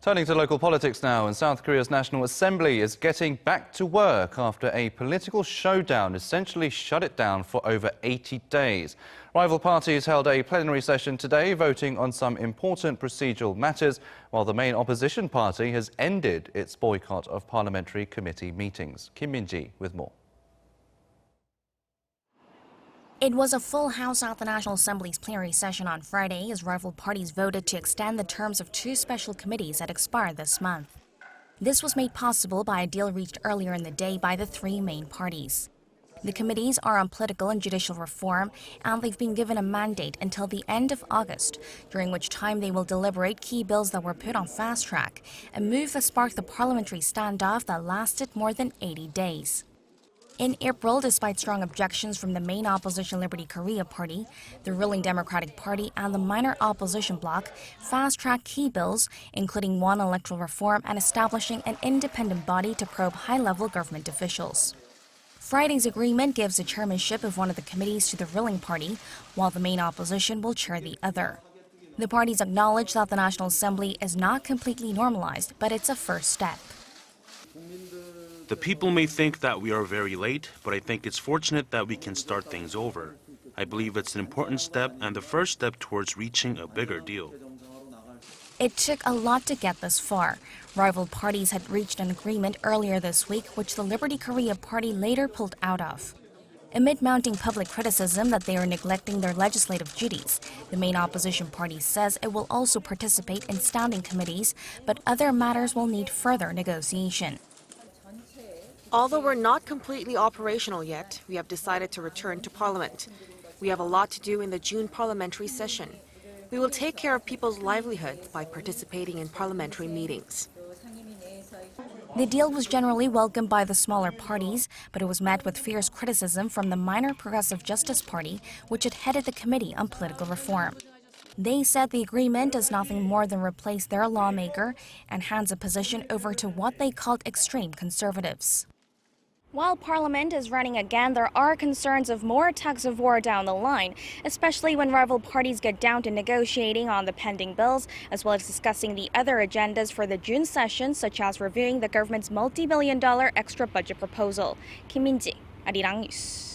Turning to local politics now, and South Korea's National Assembly is getting back to work after a political showdown essentially shut it down for over 80 days. Rival parties held a plenary session today, voting on some important procedural matters, while the main opposition party has ended its boycott of parliamentary committee meetings. Kim Min-ji with more. It was a full house at the National Assembly's plenary session on Friday as rival parties voted to extend the terms of two special committees that expire this month. This was made possible by a deal reached earlier in the day by the three main parties. The committees are on political and judicial reform, and they've been given a mandate until the end of August, during which time they will deliberate key bills that were put on fast track, a move that sparked the parliamentary standoff that lasted more than 80 days. In April, despite strong objections from the main opposition Liberty Korea Party, the ruling Democratic Party and the minor opposition bloc fast-tracked key bills, including one electoral reform and establishing an independent body to probe high-level government officials. Friday's agreement gives the chairmanship of one of the committees to the ruling party, while the main opposition will chair the other. The parties acknowledge that the National Assembly is not completely normalized, but it's a first step. The people may think that we are very late, but I think it's fortunate that we can start things over. I believe it's an important step and the first step towards reaching a bigger deal. It took a lot to get this far. Rival parties had reached an agreement earlier this week, which the Liberty Korea Party later pulled out of. Amid mounting public criticism that they are neglecting their legislative duties, the main opposition party says it will also participate in standing committees, but other matters will need further negotiation. Although we're not completely operational yet, we have decided to return to Parliament. We have a lot to do in the June parliamentary session. We will take care of people's livelihoods by participating in parliamentary meetings. The deal was generally welcomed by the smaller parties, but it was met with fierce criticism from the minor Progressive Justice Party, which had headed the Committee on Political Reform. They said the agreement does nothing more than replace their lawmaker and hands a position over to what they called extreme conservatives. While Parliament is running again, there are concerns of more tugs of war down the line, especially when rival parties get down to negotiating on the pending bills, as well as discussing the other agendas for the June session, such as reviewing the government's multi-billion-dollar extra budget proposal. Kim Min-ji, Arirang News.